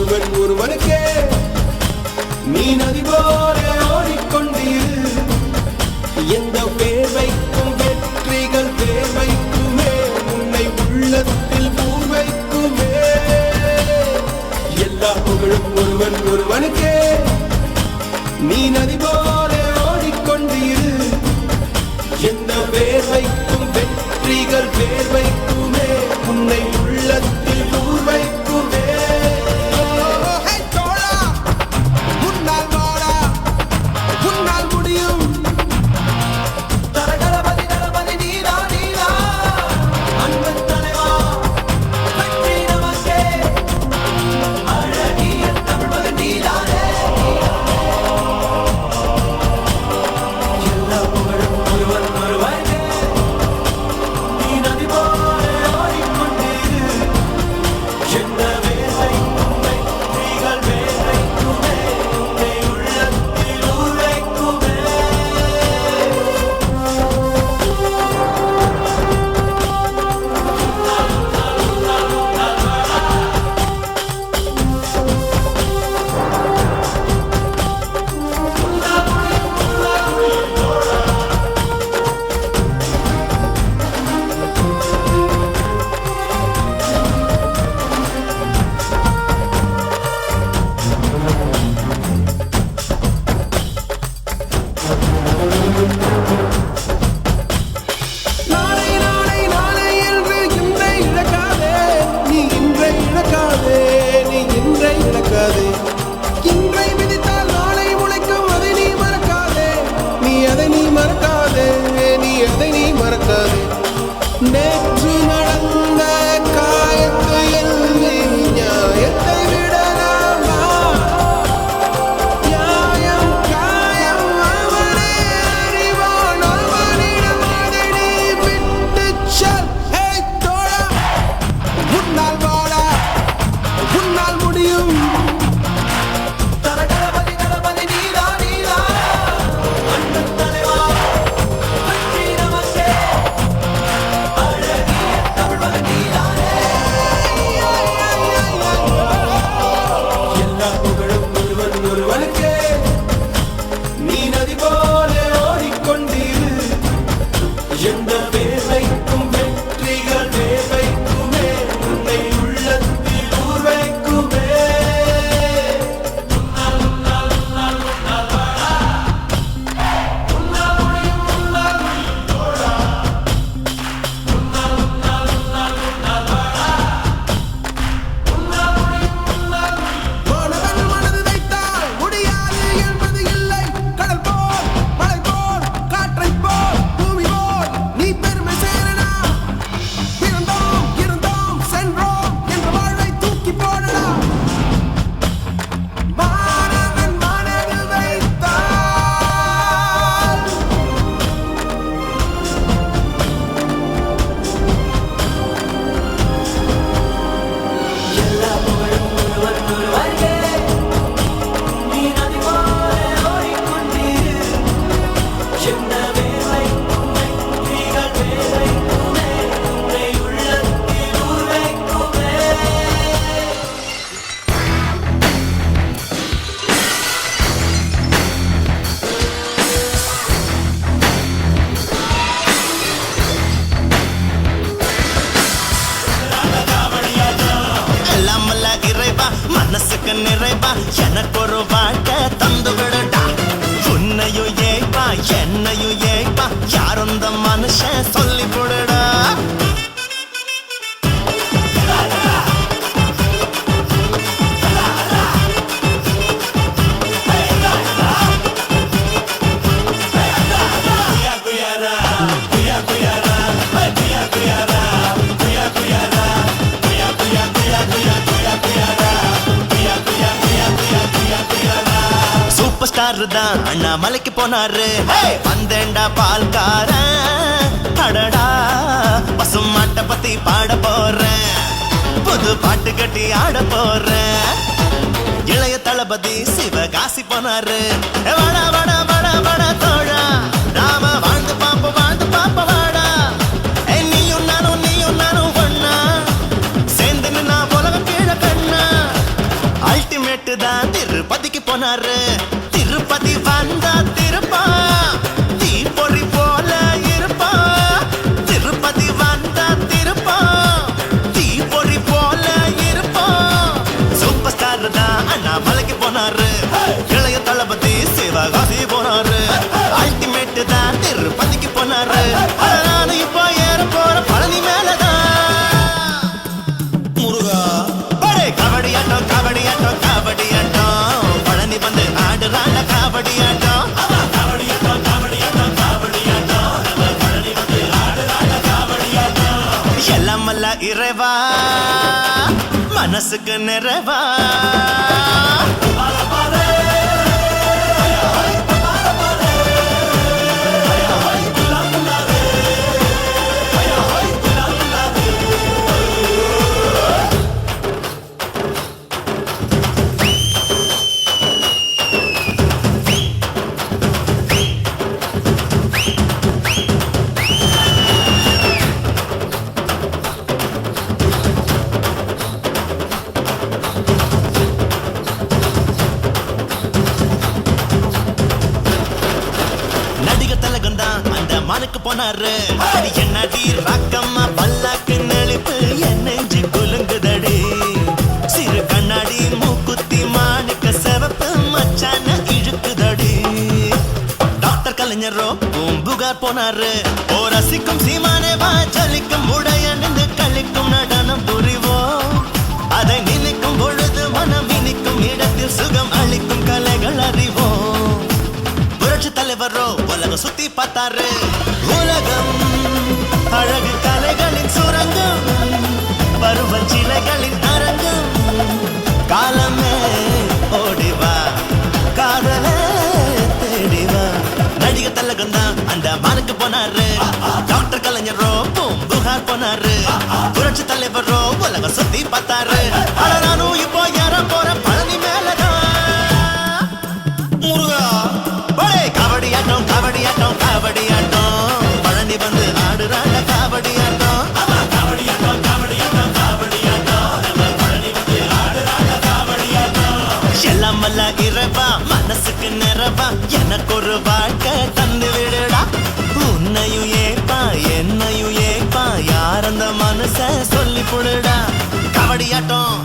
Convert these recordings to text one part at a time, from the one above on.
ஒருவன் ஒருவனுக்கே நீ நதி போல ஓடிக்கொண்டீரு எந்த வேர்வைக்கும் வெற்றிகள் வேர்வைக்குமே உன்னை உள்ளத்தில் பூர்வைக்குமே எல்லா புகழும் ஒருவன் ஒருவனுக்கே நீ நதி போல ஓடிக்கொண்டீரு எந்த வேர்வைக்கும் வெற்றிகள் வேர்வைக்குமே உன்னை உள்ளத்தில் பூர்வைக்குமே நேற்று நடந்த காயத்தை எண்ணி நியாயத்தை விடலாமா நியாயம் காயம் அவனே அறிவான் அவனிடம் அதை நீ விட்டுச் செல் ஹே தோழா உன்னால் வாடா உன்னால் முடியும் நீ நதி போல ஓடிக்கொண்டீரு எந்த வேர்வைக்கும் வெற்றிகள் வேர்வைக்குமே உன்னை உள்ளத்தில் ஊர்வைக்குமே மனசுக்கு நிறைவா எனக்கு ஒரு வாழ்க்கை தந்து விடடா உன்னையும் ஏய்ப்பா என்னையும் ஏய்ப்பா யாரும் இந்த மனுஷன் சொல்லி போடுடா ஸ்டார் தான் அண்ணாமலைக்கு போனாரு வந்தேண்டா பால்காரன் அடடா பசும் மாட்டை பத்தி பாட போறேன் புது பாட்டு கட்டி ஆட போறேன் இளைய தளபதி சிவகாசி போனாரு வட வட வட வட தோழா நாம வாழ்ந்து பாப்ப வாடா நீயும் நானும் ஒண்ணா சேர்ந்து நான் உலகம் கீழ கண்ணா காசி போனாரு அல்டிமேட் தான் திருப்பதிக்கு போனாரு நானும் இப்போ ஏற போற பழனி மேலதான் முருகா கபடி ஆட்டம் கபடி ஆட்டம் கபடி ஆட்டம் பழனி வந்து ஆடுறாண்ட கபடி ஆட்டம் கபடி ஆட்டம் கபடி ஆட்டம் கபடி ஆட்டம் பழனி வந்து ஆடுறாண்ட கபடி ஆட்டம் எல்லாம் அல்ல இறைவா மனசுக்கு நிறைவா மானுக்கு போனாரு அடி என்னடி ராக்கம்மா பல்லாக்கு நெளிப்பு என்னெஞ்சி குலுங்குதடி சிறு கண்ணாடி மூக்குத்தி மானுக்கு சிவப்பு மச்சான இழுக்குதடி டாக்டர் கலைஞரோ பூம்புகார் போனாரு ஓ ரசிக்கும் சீமானே வா ஜலிக்கும் உடைய நின்று கழிக்கும் நடனம் புரிவோம் அதை நினைக்கும் பொழுது மனம் இனிக்கும் இடத்தில் சுகம் அளிக்கும் கலைகள் அறிவோம் தலைவரோ உலகம் சுத்தி பார்த்தாரு உலகம் அழகு கலைகளின் சுரங்கம் பருவ சிலைகளின் அரங்கம் காலமே ஓடிவா காதலே தேடிவா நடிகை தலகம் தான் அந்த மானுக்கு போனாரு டாக்டர் கலைஞரோ பூம்புகார் போனாரு புரட்சி தலைவரோ உலகம் சுத்தி பார்த்தாரு ஆனா நானும் இப்போ ஏற போற பழனி மேலதான் முருகா கபடி ஆட்டம் கபடி ஆட்டம் கபடி ஆட்டம் பழனி வந்து ஆடுறாண்ட கபடி ஆட்டம் கபடி ஆட்டம் கபடி ஆட்டம் கபடி ஆட்டம் பழனி வந்து ஆடுறாண்ட கபடி ஆட்டம் எல்லாம் வல்ல இறைவா மனசுக்கு நிறைவா எனக்கு ஒரு வாழ்க்கை தந்து விடுடா உன்னையும் ஏப்பா என்னையும் ஏப்பா யார் அந்த மனச சொல்லி போடுடா கபடி ஆட்டம்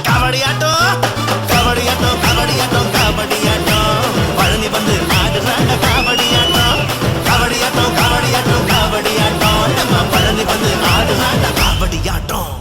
கபடி ஆட்டம் கபடி ஆட்டம் கபடி ஆட்டம் கபடி ஆட்டம் பழனி வந்து ஆடுறாண்ட கபடி ஆட்டம் கபடி ஆட்டம் கபடி ஆட்டம் கபடி ஆட்டம் நம்ம பழனி வந்து ஆடுறாண்ட கபடி ஆட்டம்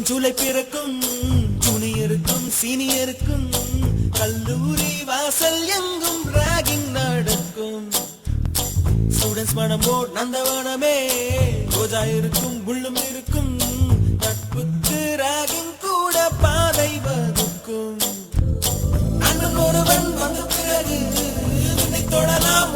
ஜூலை பிறக்கும் ஜூனியருக்கும் சீனியருக்கும் கல்லூரி வாசல் எங்கும் ராகிங் நடக்கும் ஸ்டூடெண்ட்ஸ் மனம் போட் நந்தவனமே ரோஜா இருக்கும் புள்ளும் இருக்கும் நட்புக்கு ராகிங் கூட பாதை வகுக்கும் அண்ணன் ஒருவன் வந்த பிறகு தொடலாம்